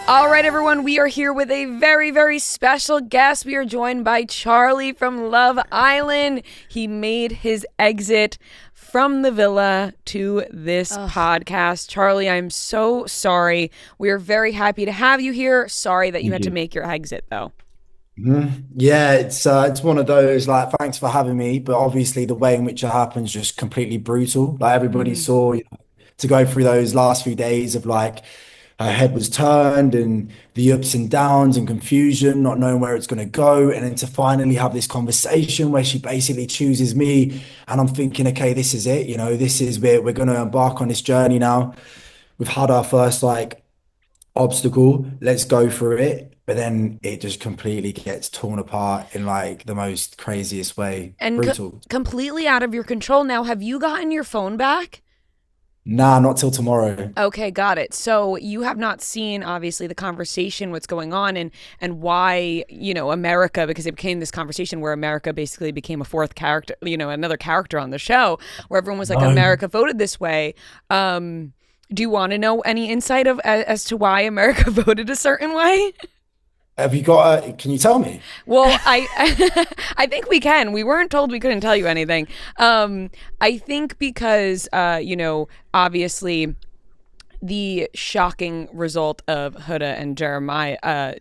All right, everyone, we are here with a very, very special guest. We are joined by Charlie from Love Island. He made his exit from the villa to this podcast. Charlie, I'm so sorry. We are very happy to have you here. Sorry that you Thank had to you. make your exit, though. Yeah, it's one of those like thanks for having me, but obviously the way in which it happens just completely brutal. Like everybody Mm. saw, to go through those last few days of like her head was turned and the ups and downs and confusion, not knowing where it's going to go, and then to finally have this conversation where she basically chooses me, and I'm thinking, okay, this is it. This is where we're going to embark on this journey now. We've had our first like obstacle, let's go through it. But then it just completely gets torn apart in like the most craziest way. And Brutal. completely out of your control. Now, have you gotten your phone back? Nah, not till tomorrow. Okay, got it. So you have not seen obviously the conversation, what's going on, and why America, because it became this conversation where America basically became a fourth character, another character on the show, where everyone was like, No. America voted this way. Do you want to know any insight of as to why America voted a certain way? Have you got can you tell me? Well, I think we can. We weren't told we couldn't tell you anything. I think because obviously the shocking result of Huda and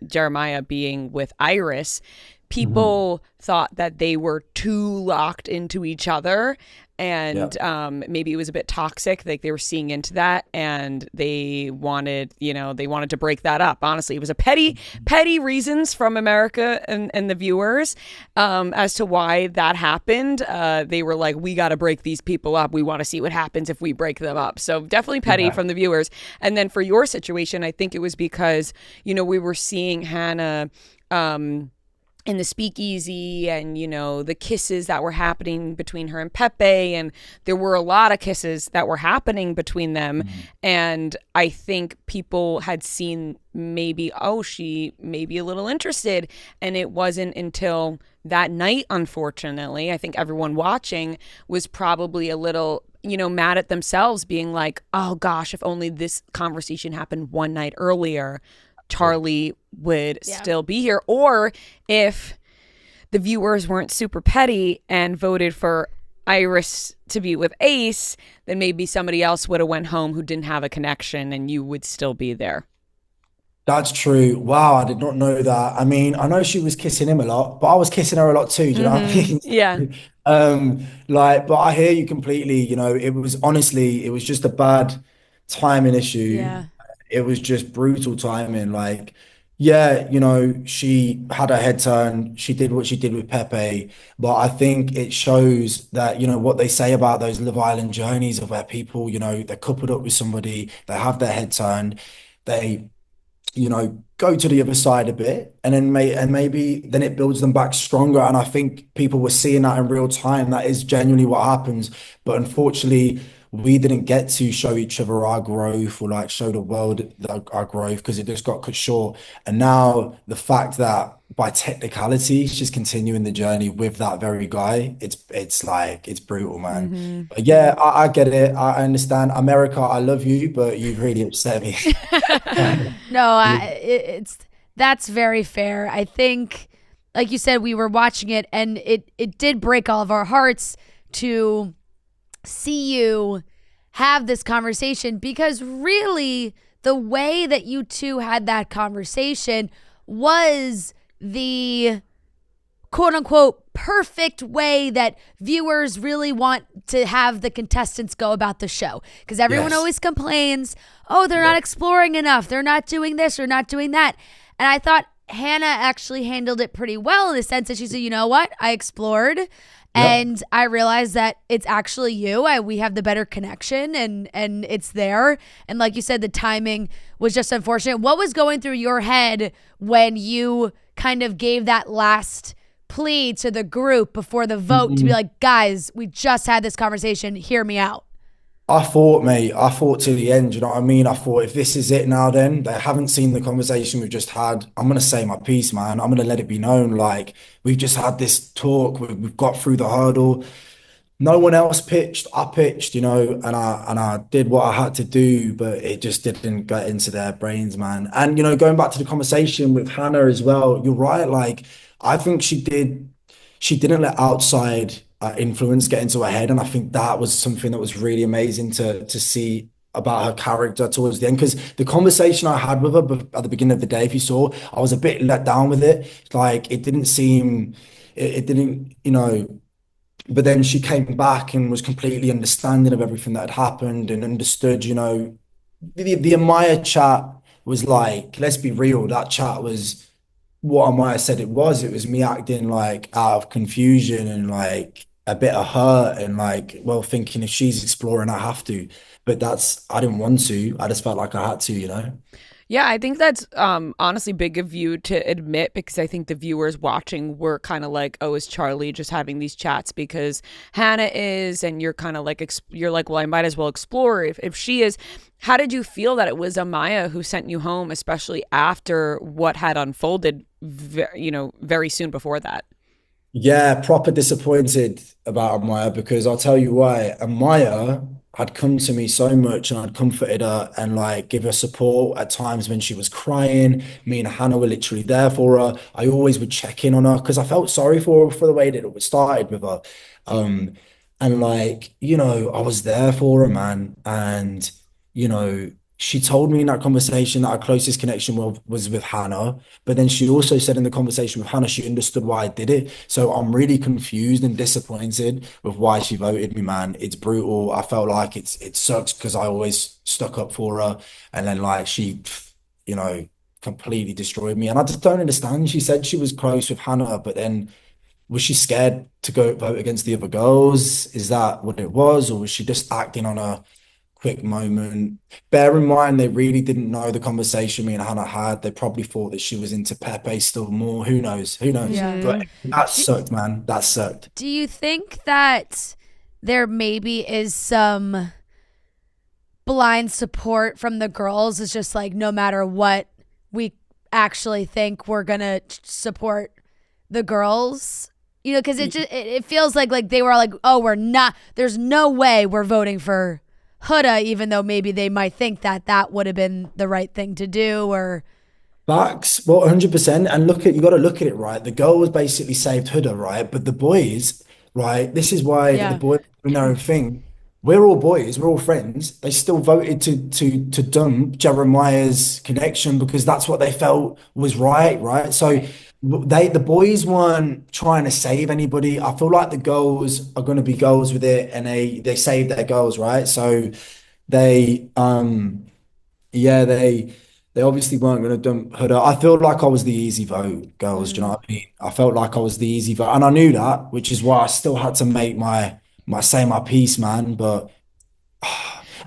Jeremiah being with Iris, Mhm. people thought that they were too locked into each other, Yeah. and maybe it was a bit toxic. Like they were seeing into that, and they wanted to break that up. Honestly, it was a petty reasons from America and the viewers as to why that happened. They were like, we got to break these people up. We want to see what happens if we break them up. So definitely petty Yeah. from the viewers. And then for your situation, I think it was because we were seeing Hannah. In the speakeasy, and the kisses that were happening between her and Pepe, and there were a lot of kisses that were happening between them. Mhm. And I think people had seen, maybe, oh, she may be a little interested, and it wasn't until that night, unfortunately, I think everyone watching was probably a little mad at themselves, being like, oh gosh, if only this conversation happened one night earlier, Charlie would Yeah. still be here. Or if the viewers weren't super petty and voted for Iris to be with Ace, then maybe somebody else would have went home who didn't have a connection, and you would still be there. That's true. Wow, I did not know that. I mean, I know she was kissing him a lot, but I was kissing her a lot too. Do you know what I mean? Yeah. But I hear you completely. It was honestly, it was just a bad timing issue. Yeah. It was just brutal timing. Like, yeah, she had her head turned. She did what she did with Pepe, but I think it shows that, what they say about those Love Island journeys of where people, they're coupled up with somebody, they have their head turned, they go to the other side a bit, and then maybe then it builds them back stronger. And I think people were seeing that in real time. That is genuinely what happens. But unfortunately, we didn't get to show each other our growth or like show the world our growth because it just got cut short. And now the fact that by technicality, she's continuing the journey with that very guy, it's like it's brutal, man. Hmm. But yeah, I get it. I understand. America, I love you, but you've really upset me. No, it's that's very fair. I think, like you said, we were watching it, and it did break all of our hearts to see you have this conversation, because really the way that you two had that conversation was the quote unquote perfect way that viewers really want to have the contestants go about the show. Because everyone Yes. always complains, oh, they're Yeah. not exploring enough. They're not doing this or not doing that. And I thought Hannah actually handled it pretty well, in the sense that she said, you know what? I explored Yep. and I realized that it's actually you. We have the better connection, and it's there. And like you said, the timing was just unfortunate. What was going through your head when you kind of gave that last plea to the group before the vote to be Mhm. like, guys, we just had this conversation, hear me out? I thought, mate, I thought to the end, you know what I mean? I thought if this is it now, then they haven't seen the conversation we've just had. I'm gonna say my piece, man. I'm gonna let it be known. Like we've just had this talk, we've got through the hurdle. no one else pitched. I pitched, and I did what I had to do, but it just didn't get into their brains, man. And going back to the conversation with Hannah as well, you're right. Like, I think she didn't let outside influence get into her head, and I think that was something that was really amazing to see about her character towards the end. Because the conversation I had with her at the beginning of the day, if you saw, I was a bit let down with it. Like, it didn't seem, it didn't, but then she came back and was completely understanding of everything that had happened and understood, the Amaya chat was like, let's be real, that chat was what Amaya said it was. It was me acting like out of confusion and like a bit of hurt and like, well, thinking if she's exploring, I have to. But I didn't want to. I just felt like I had to. Yeah, I think that's honestly big of you to admit because I think the viewers watching were kind of like, "Oh, is Charlie just having these chats because Hannah is?" And you're kind of like, you're like, "Well, I might as well explore if she is." How did you feel that it was Amaya who sent you home, especially after what had unfolded, very soon before that? Yeah, proper disappointed about Amaya because I'll tell you why. Amaya had come to me so much and I'd comforted her and like give her support at times when she was crying. Me and Hannah were literally there for her. I always would check in on her because I felt sorry for her for the way that it started with her. Um, and like, I was there for her, man. And, she told me in that conversation that our closest connection was with Hannah. But then she also said in the conversation with Hannah, she understood why I did it. So I'm really confused and disappointed with why she voted me, man. It's brutal. I felt like it sucks because I always stuck up for her. And then like she, you know, completely destroyed me. And I just don't understand. She said she was close with Hannah, but then was she scared to go vote against the other girls? Is that what it was? Or was she just acting on a quick moment? Bear in mind, they really didn't know the conversation me and Hannah had. They probably thought that she was into Pepe still more. Who knows? Who knows? Yeah. But that Do, sucked, man. That sucked. do you think that there maybe is some blind support from the girls? Is just like no matter what we actually think, we're gonna support the girls. Because it feels like they were like, oh, we're not. There's no way we're voting for Huda, even though maybe they might think that would have been the right thing to do. Or Facts, well, 100%. And you got to look at it, right? The girl was basically saved Huda, right? But the boys, right? This is why the yeah, boys are doing their own thing. We're all boys, we're all friends. They still voted to dump Jeremiah's connection because that's what they felt was right, right? So right. the boys weren't trying to save anybody. I feel like the girls are going to be girls with it, and they saved their girls, right? So they yeah, they obviously weren't going to dump Huda. I feel like I was the easy vote, girls. Do you know Mm, what I mean? I felt like I was the easy vote, and I knew that, which is why I still had to make my piece, man. But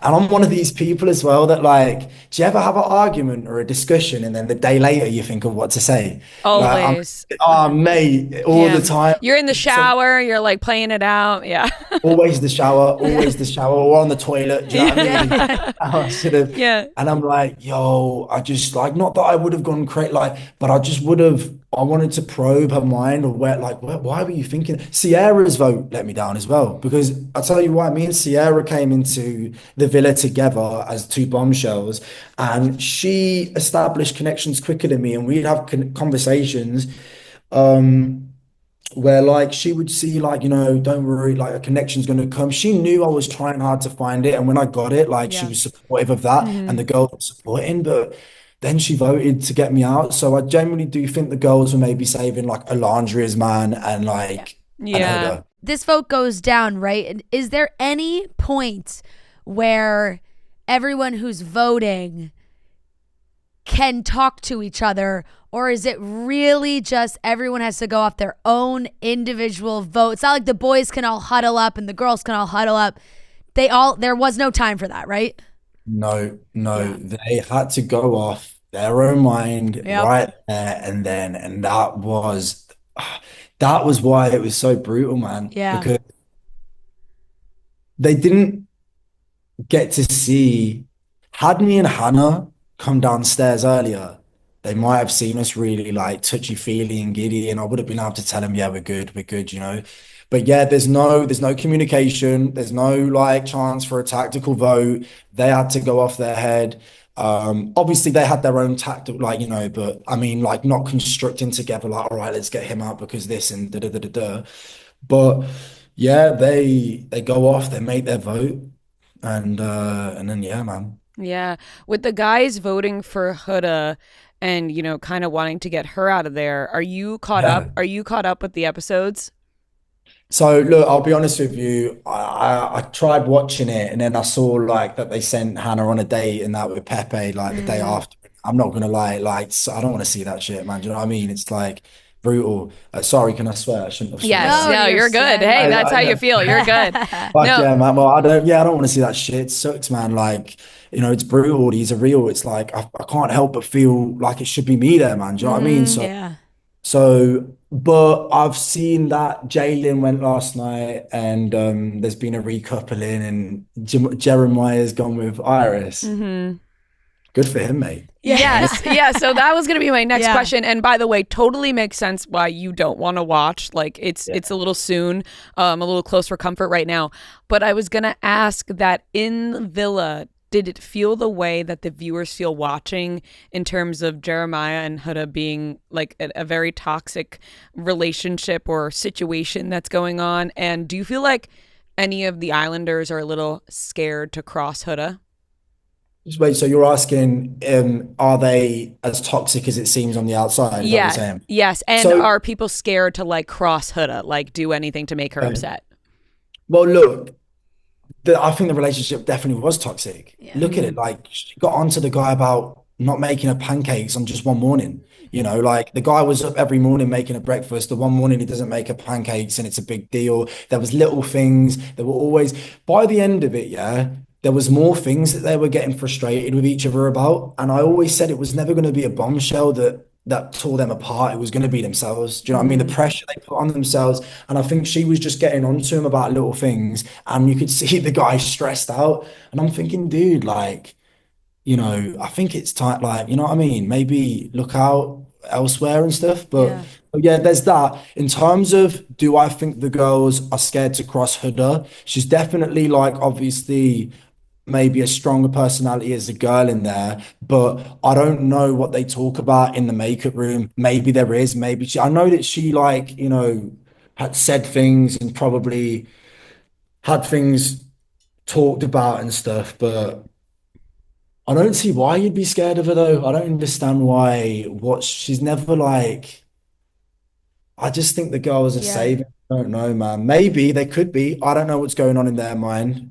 and I'm one of these people as well that like, do you ever have an argument or a discussion, and then the day later you think of what to say? Like, Always. oh mate, all the Yeah. time. You're in the So shower, you're like playing it out. Yeah. always the shower, or on the toilet. Do you know what I Yeah. mean? yeah. I sort of, Yeah. and I'm like, yo, I just like, not that I would have gone crazy, like, but I just would have. I wanted to probe her mind, or why were you thinking? Sierra's vote let me down as well because I'll tell you why. Me and Sierra came into the villa together as two bombshells, and she established connections quicker than me, and we'd have conversations. Um, where like she would see like don't worry, like a connection's going to come. She knew I was trying hard to find it, and when I got it, like she Yeah. was supportive of that, and Hmm. the girls were supporting. But then she voted to get me out, so I genuinely do think the girls were maybe saving like Alandria's man and Yeah. like and Yeah. Huda. This vote goes down, right? And is there any point where everyone who's voting can talk to each other, or is it really just everyone has to go off their own individual vote? It's not like the boys can all huddle up and the girls can all huddle up. There was no time for that, right? No, no, Yeah. they had to go off their own mind Yep. right there and then, and that was why it was so brutal, man, Yeah. because they didn't get to see. Had me and Hannah come downstairs earlier, they might have seen us really like touchy feely and giddy, and I would have been able to tell them, yeah, we're good, But yeah, there's no communication. There's no like chance for a tactical vote. They had to go off their head. Obviously they had their own tactic, like, but I mean, like not constructing together, like, all right, let's get him out because this and da da da da da. But yeah, they go off, they make their vote, and then yeah, man. Yeah. With the guys voting for Huda and, kind of wanting to get her out of there, are you caught up? Yeah. Are you caught up with the episodes? So look, I'll be honest with you. I tried watching it, and then I saw like that they sent Hannah on a date and that with Pepe like the day Mm. after. I'm not gonna lie, like I don't want to see that shit, man. Do you know what I mean? It's like brutal. Sorry, can I swear? I shouldn't have sworn Yes. there. No, No, you're you're good. sad. Hey, that's I how you know. feel. You're good. Fuck No. yeah, man. Well, I don't want to see that shit. It sucks, man. Like, it's brutal. These are real. It's like I can't help but feel like it should be me there, man. Do you know what I mean? Hmm. So, but I've seen that Jalen went last night, and there's been a recoupling, and Jeremiah's gone with Iris. Hmm. Good for him, mate. Yeah. Yes. Yeah. So that was going to be my next Yeah. question. And by the way, totally makes sense why you don't want to watch. Like it's a little soon, a little close for comfort right now. But I was going to ask that in the villa, did it feel the way that the viewers feel watching in terms of Jeremiah and Huda being like a very toxic relationship or situation that's going on? And do you feel like any of the Islanders are a little scared to cross Huda? Just wait, so you're asking, are they as toxic as it seems on the outside? Is that what you're Yeah. saying? Yes. And So, are people scared to like cross Huda, like do anything to make her uh, upset? well, look, I think the relationship definitely was toxic. Yeah. Look at it, Hmm. like she got onto the guy about not making her pancakes on just one morning. Like the guy was up every morning making her breakfast. The one morning he doesn't make her pancakes and it's a big deal. There was little things. There were always, by the end of it, yeah, there was more things that they were getting frustrated with each other about. And I always said it was never going to be a bombshell that tore them apart. It was going to be themselves. Do you know what I mean? The Hmm. pressure they put on themselves. And I think she was just getting on to him about little things. And you could see the guy stressed out. And I'm thinking, dude, like, I think it's time, like, you know what I mean? Maybe look out elsewhere and stuff. Yeah. But yeah, there's that. In terms of, do I think the girls are scared to cross Huda? She's definitely like, obviously, maybe a stronger personality as a girl in there, but I don't know what they talk about in the makeup room. Maybe there is, maybe I know that she like, had said things and probably had things talked about and stuff, but I don't see why you'd be scared of her though. I don't understand why what she's never like I just think the girls are Yeah. saving. I don't know, man. Maybe they could be. I don't know what's going on in their mind.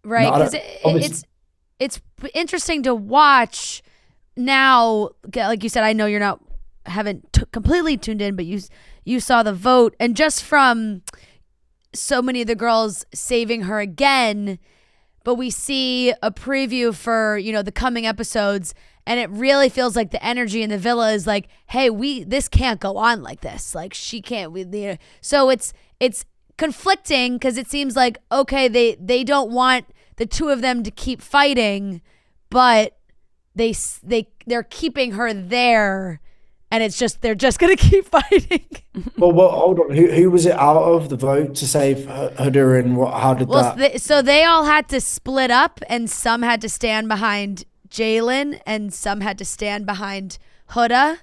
No, Right. I Because don't obviously. it's interesting to watch now. Like you said, I know you're not haven't completely tuned in, but you saw the vote, and just from so many of the girls saving her again, but we see a preview for the coming episodes, and it really feels like the energy in the villa is like, hey, we this can't go on like this, like she can't so it's conflicting because it seems like, okay, they don't want the two of them to keep fighting, but they're keeping her there, and it's just they're just gonna keep fighting. Well, hold on. Who was it out of the vote to save Huda and what? How did Well, that? so they all had to split up, and some had to stand behind Jalen, and some had to stand behind Huda,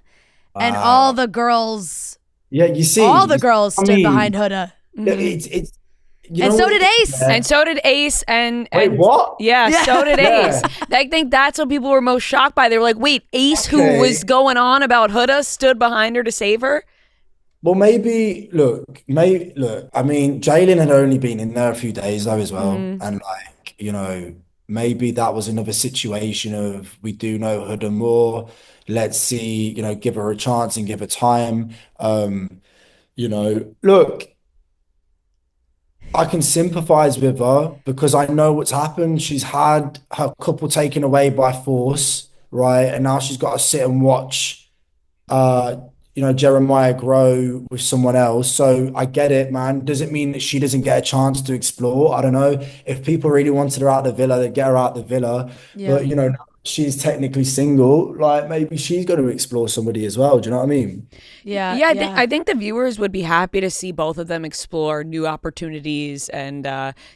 and Uh, yeah, all the girls I stood behind mean, Huda, Hmm. it's you and know so what? did Ace. Yeah. And so did Ace, and Wait, what? yeah, Yeah. so did Ace. Yeah. I think that's what people were most shocked by. They were like, "Wait, Ace, who was Okay. going on about Huda, stood behind her to save her." Well, maybe look. I mean, Jalen had only been in there a few days though as well, Hmm. and like maybe that was another situation of we do know Huda more. Let's see, give her a chance and give her time. Look, I can sympathize with her because I know what's happened. She's had her couple taken away by force, right? And now she's got to sit and watch uh, Jeremiah grow with someone else. So I get it, man. Does it mean that she doesn't get a chance to explore? I don't know. If people really wanted her out of the villa, they'd get her out of the villa. Yeah. But she's technically single, like maybe she's going to explore somebody as well. Do you know what I mean? Yeah, Yeah, yeah. I think the viewers would be happy to see both of them explore new opportunities and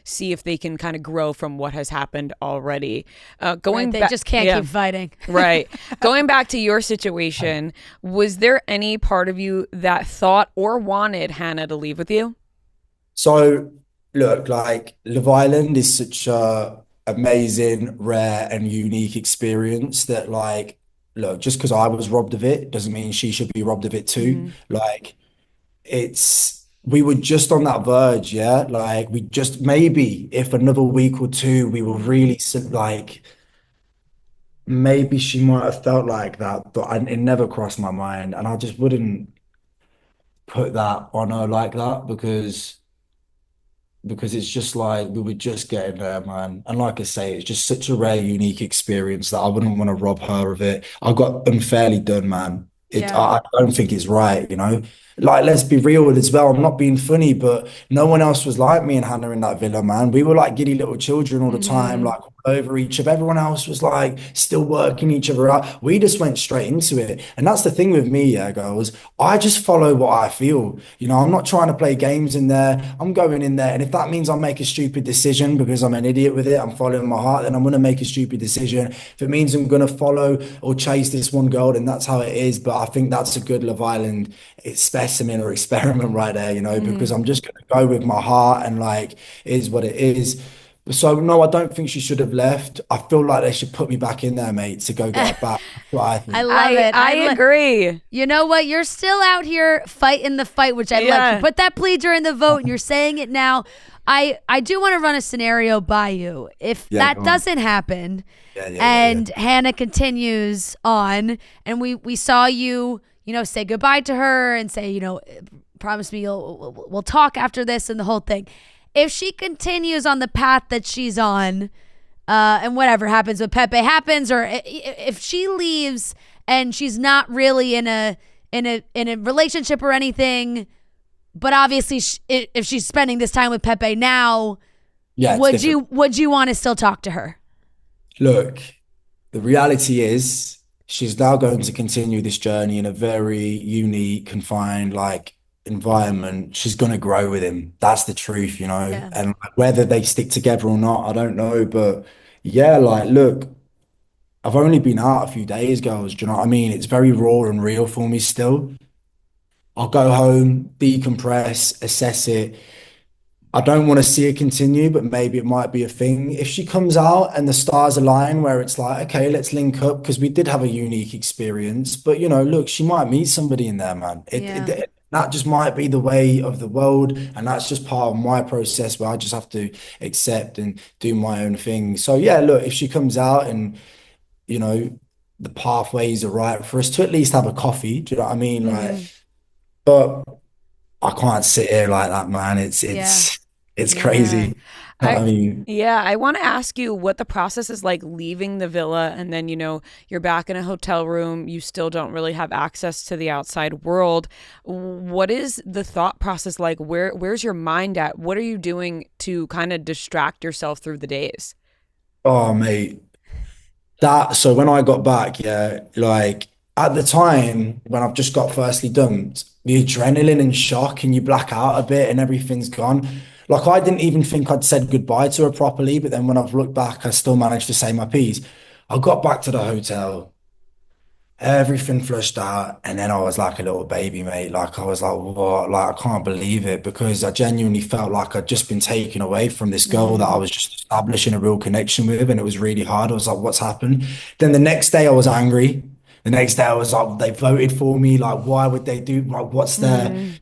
see if they can kind of grow from what has happened already. Right. Going They back, just can't yeah, keep fighting. right. Going back to your situation, was there any part of you that thought or wanted Hannah to leave with you? So look, like Love Island is such a amazing, rare, and unique experience that like, look, just because I was robbed of it doesn't mean she should be robbed of it too. Hmm. Like, we were just on that verge, yeah. Like, we just maybe if another week or two, we were really like, maybe she might have felt like that, but it never crossed my mind, and I just wouldn't put that on her like that because it's just like we were just getting there, man. And like I say, it's just such a rare, unique experience that I wouldn't want to rob her of it. I got unfairly done, man. Yeah. I don't think it's right, you know. Like, let's be real as well. I'm not being funny, but no one else was like me and Hannah in that villa, man. We were like giddy little children all the time, Hmm. like all over each other. Everyone else was like still working each other out. We just went straight into it. And that's the thing with me, yeah, girls. I just follow what I feel. You know, I'm not trying to play games in there. I'm going in there. And if that means I make a stupid decision because I'm an idiot with it, I'm following my heart, then I'm going to make a stupid decision. If it means I'm going to follow or chase this one girl, then that's how it is. But I think that's a good Love Island specimen or experiment right there, you know, because Hmm. I'm just going to go with my heart and like, it is what it is. So no, I don't think she should have left. I feel like they should put me back in there, mate, to go get her back. That's what I I think. love it. I agree. You know what? You're still out here fighting the fight, which I like. You Yeah. put that plea during the vote, and you're saying it now. I do want to run a scenario by you. If Yeah, that go on. doesn't happen, Yeah. and Hannah continues on, and we saw you, say goodbye to her and say, promise me we'll talk after this and the whole thing. If she continues on the path that she's on, and whatever happens with Pepe happens, or if she leaves and she's not really in a relationship or anything, but obviously if she's spending this time with Pepe now, Yeah, it's different. would you want to still talk to her? Look, the reality is she's now going to continue this journey in a very unique, confined, like environment. She's going to grow with him. That's the truth, you know. Yeah. And like, whether they stick together or not, I don't know. But yeah, like, look, I've only been out a few days, girls. Do you know what I mean? It's very raw and real for me still. I'll go home, decompress, assess it. I don't want to see it continue, but maybe it might be a thing. If she comes out and the stars align where it's like, okay, let's link up because we did have a unique experience. But you know, look, she might meet somebody in there, man. Yeah. That just might be the way of the world, and that's just part of my process where I just have to accept and do my own thing. So yeah, look, if she comes out and you know the pathways are right for us to at least have a coffee, do you know what I mean? Like, Mm-hmm. but I can't sit here like that, man. Yeah. It's Yeah. crazy. I I mean, yeah, I want to ask you what the process is like leaving the villa and then, you're back in a hotel room, you still don't really have access to the outside world. What is the thought process like? Where's your mind at? What are you doing to kind of distract yourself through the days? oh mate, that so when I got back, yeah, like at the time when I've just got firstly dumped, the adrenaline and shock and you black out a bit and everything's gone. Like I didn't even think I'd said goodbye to her properly, but then when I've looked back, I still managed to say my piece. I got back to the hotel. Everything flushed out, and then I was like a little baby, mate. Like I was like, what? Like I can't believe it because I genuinely felt like I'd just been taken away from this girl that I Mm. was just establishing a real connection with, and it was really hard. I was like, what's happened? Then the next day I was angry. The next day I was like, they voted for me. Like, why would they do? Like, what's there? Mm.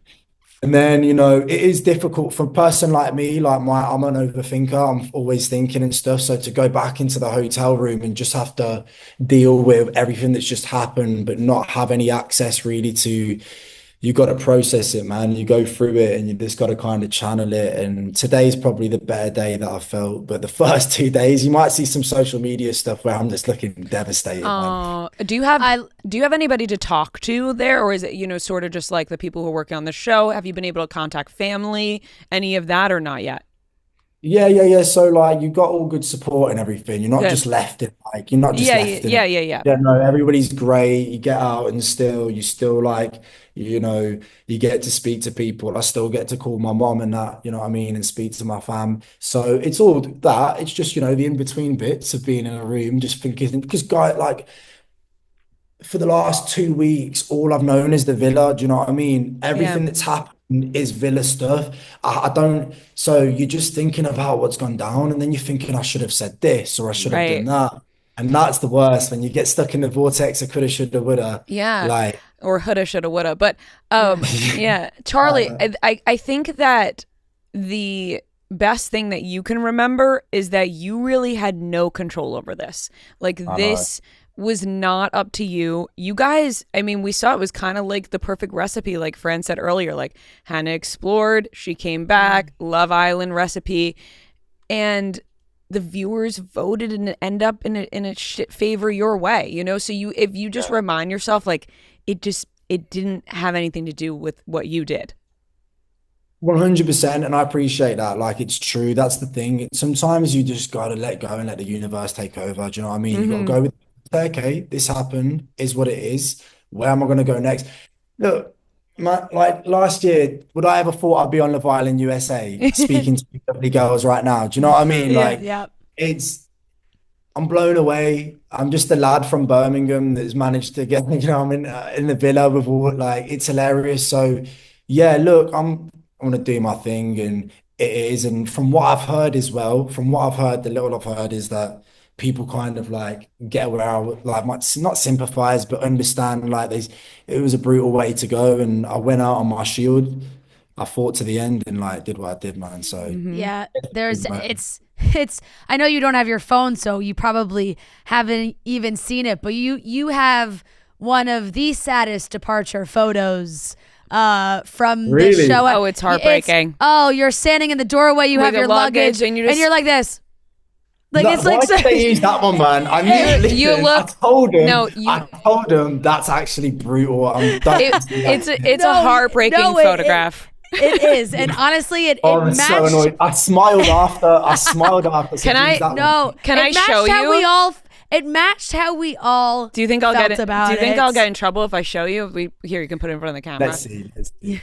And then, it is difficult for a person like me, I'm an overthinker. I'm always thinking and stuff. So to go back into the hotel room and just have to deal with everything that's just happened, but not have any access really to, you got to process it, man. You go through it and you just got to kind of channel it. And today's probably the better day that I felt. But the first 2 days, you might see some social media stuff where I'm just looking devastated, man. Do you have I do you have anybody to talk to there, or is it sort of just like the people who are working on the show? Have you been able to contact family, any of that, or not yet? Yeah, yeah, yeah. So like you got all good support and everything. You're not Good. just left in like you're not just Yeah, left in yeah, it. yeah, yeah. Yeah, no, everybody's great. You get out and still you still like, you get to speak to people. I still get to call my mom and that, you know what I mean, and speak to my fam. So it's all that. It's just, the in-between bits of being in a room, just thinking because guy like for the last 2 weeks, all I've known is the villa. Do you know what I mean? Yeah. Everything that's happened is villa stuff. I don't, so you're just thinking about what's gone down, and then you're thinking, I should have said this or I should have done Right. that. And that's the worst when you get stuck in the vortex of coulda, shoulda, woulda. Yeah. Like, Or shoulda, shoulda, woulda. But Yeah. yeah, Charlie, uh, I think that the best thing that you can remember is that you really had no control over this. Like I know. this was not up to you. You guys, I mean, we saw it was kind of like the perfect recipe, like Fran said earlier. Like Hannah explored, she came back, Love Island recipe, and the viewers voted and it end up in a shit favor your way, you know? So you if you just remind yourself like it didn't have anything to do with what you did. 100%, and I appreciate that. Like it's true. That's the thing. Sometimes you just gotta let go and let the universe take over. Do you know what I mean? You gotta Mm-hmm. go with, okay, this happened, is what it is. Where am I gonna go next? Look, like last year, would I ever thought I'd be on Love Island USA speaking to lovely girls right now? Do you know what I mean? Yeah, Like yeah. it's I'm blown away. I'm just a lad from Birmingham that's managed to get, I'm in the villa with all like it's hilarious. So yeah, look, I'm gonna do my thing and it is. And from what I've heard as well, from what I've heard, the little I've heard is that people kind of like get where I would like might not sympathize, but understand like there's it was a brutal way to go. And I went out on my shield. I fought to the end and like did what I did, man. So Mm-hmm. Yeah, it's I know you don't have your phone, so you probably haven't even seen it, but you have one of the saddest departure photos from this show. really. Oh, it's heartbreaking. You're standing in the doorway, you With have your your luggage, luggage, and and you're like this. Like No, it's why like so, did they use that one, man? I knew. You Listen, look no, I you told them that's actually brutal. Don't it do that. it's a no, heartbreaking no, photograph. it is. And honestly Oh, it I'm so matched. annoyed. I smiled after. I smiled after. I Can said, use I that one. No, can it I matched show how you? we all. It matched how we all Do you think I'll felt get it? about Do you think it. I'll get in trouble if I show you? Here, you can put it in front of the camera. Let's see. Let's see.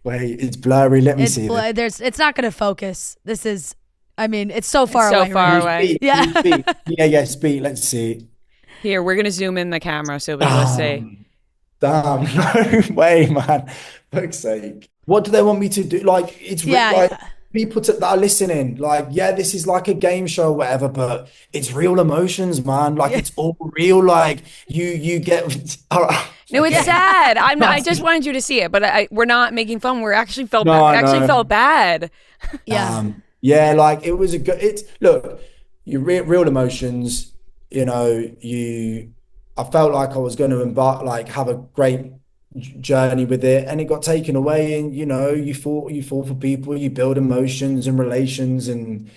Wait, it's blurry. Let me It's see this. there's. It's not going to focus. This is. I mean, it's so It's far so away. far Right? away. Speak, Yeah. speak. Yeah, yeah, speak. Let's see. Here, we're gonna zoom in the camera so you'll be able to see. Damn, no way, man. Fuck's sake. What do they want me to do? Like, Yeah. like Yeah. people that are listening, like, yeah, this is like a game show or whatever, but it's real emotions, man. Like, Yeah. it's all real. Like, you get. No, it's Okay. sad. I just wanted you to see it, but we're not making fun. We're actually felt No, I actually know. felt bad. Yeah. Yeah, like it was a good. It's look, you real emotions. I felt like I was going to embark, like, have a great journey with it, and it got taken away. And you fall for people, you build emotions and relations, and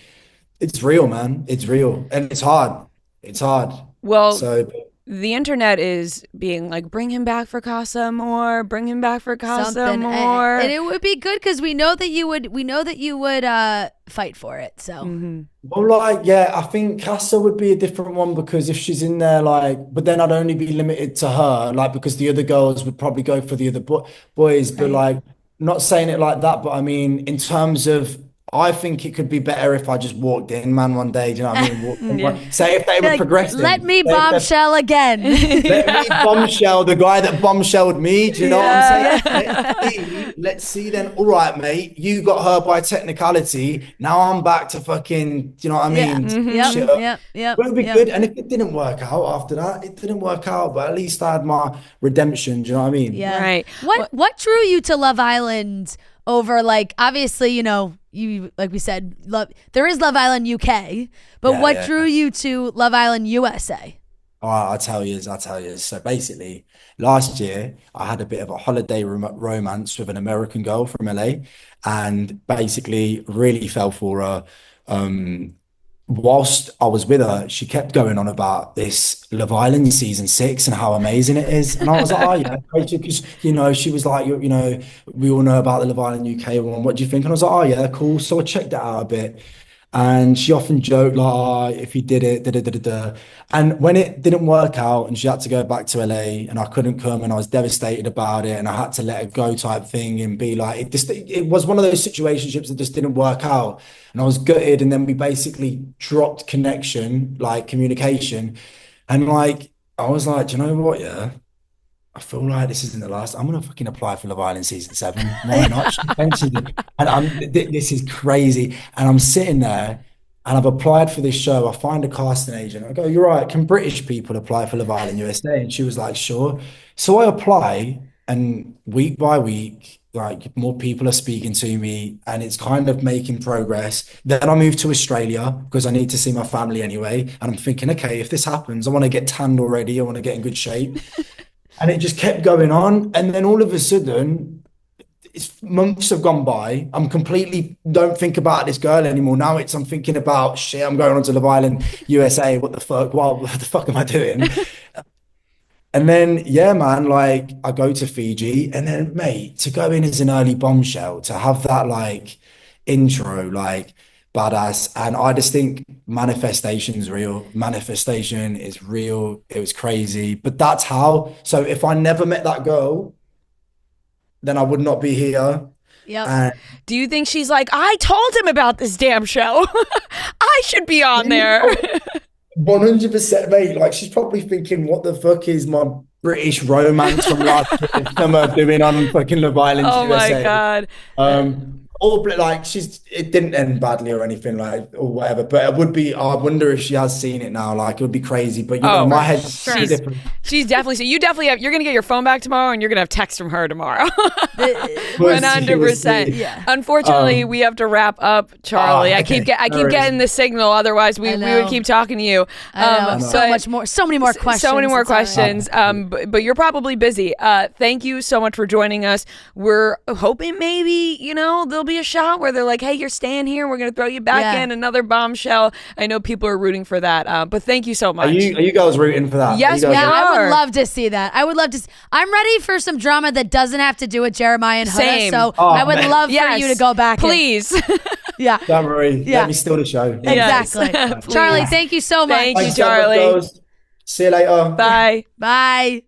it's real, man. It's real, and it's hard. It's hard. Well, So, the internet is being like, bring him back for Casa Amor, bring him back for Casa Something. Amor. And it would be good because we know that you would. We know that you would fight for it. So well, like, yeah, I think Casa would be a different one because if she's in there, like, but then I'd only be limited to her, like, because the other girls would probably go for the other boys. But right. like, not saying it like that, but I mean, in terms of, I think it could be better if I just walked in, man, one day. Do you know what I mean? Yeah. Say if they were Like, progressing. let me Say if they- bombshell again. Let me bombshell the guy that bombshelled me. Do you know what I'm saying? Let's see then. All right, mate. You got her by technicality. Now I'm back to fucking, do you know what I Yeah. mean? Yep. Shit up. Yep. But it would be Yep. good. And if it didn't work out after that, it didn't work out. But at least I had my redemption. Do you know what I mean? Yeah. Right. What drew you to Love Island over, like, obviously, you, like we said, there is Love Island UK, but Yeah, what yeah. drew you to Love Island USA? All right, I'll tell you. So basically, last year I had a bit of a holiday romance with an American girl from LA, and basically really fell for her. Um, Whilst I was with her, she kept going on about this Love Island season 6 and how amazing it is. And I was like, oh yeah, because she was like, we all know about the Love Island UK one. What do you think? And I was like, oh yeah, cool. So I checked that out a bit. And she often joked like, oh, if you did it, da da da da da. And when it didn't work out and she had to go back to LA and I couldn't come and I was devastated about it and I had to let it go type thing and be like, it was one of those situationships that just didn't work out. And I was gutted. And then we basically dropped connection, like communication. And like, I was like, do you know what? Yeah. I feel like this isn't the last. I'm gonna fucking apply for Love Island season 7. Why not? She mentioned it, and this is crazy. And I'm sitting there, and I've applied for this show. I find a casting agent. I go, "You're right. Can British people apply for Love Island USA?" And she was like, "Sure." So I apply, and week by week, like more people are speaking to me, and it's kind of making progress. Then I moved to Australia because I need to see my family anyway. And I'm thinking, okay, if this happens, I want to get tanned already. I want to get in good shape. And it just kept going on. And then all of a sudden, months have gone by. I'm completely don't think about this girl anymore. Now I'm thinking about shit, I'm going on to Love Island USA. What the fuck? What the fuck am I doing? And then, yeah, man, like I go to Fiji and then, mate, to go in as an early bombshell, to have that like intro, like badass. And I just think manifestation's real. Manifestation is real. It was crazy. But that's how. So if I never met that girl, then I would not be here. Yep. And Do you think she's like, I told him about this damn show. I should be on there. 100%, mate. Like she's probably thinking, what the fuck is my British romance from last year summer doing on fucking Love Island Oh my USA? God. Or like it didn't end badly or anything like or whatever. But it would be. I wonder if she has seen it now. Like it would be crazy. But you know, my head's sure. different. She's definitely, so you definitely have, you're going to get your phone back tomorrow and you're going to have text from her tomorrow. We'll see, 100%. Yeah. Unfortunately, we have to wrap up, Charlie. I keep getting the signal. Otherwise, we would keep talking to you. I know. So much more. So many more questions. So many more It's all right. questions. But you're probably busy. Thank you so much for joining us. We're hoping maybe, there'll be a shot where they're like, hey, you're staying here. We're going to throw you back in another bombshell. I know people are rooting for that. But thank you so much. Are you girls rooting for that? Yes, Yeah, I are. would love to see that. I would love to. I'm ready for some drama that doesn't have to do with Jeremiah and Huda. Same. So Oh, I would man. love for Yes. you to go back. Please. Yeah. Don't worry. Yeah. Let me steal the show. Yes. Exactly. Please. Charlie, thank you so much. Thank you, Thanks so much, Charlie. girls. See you later. Bye. Bye.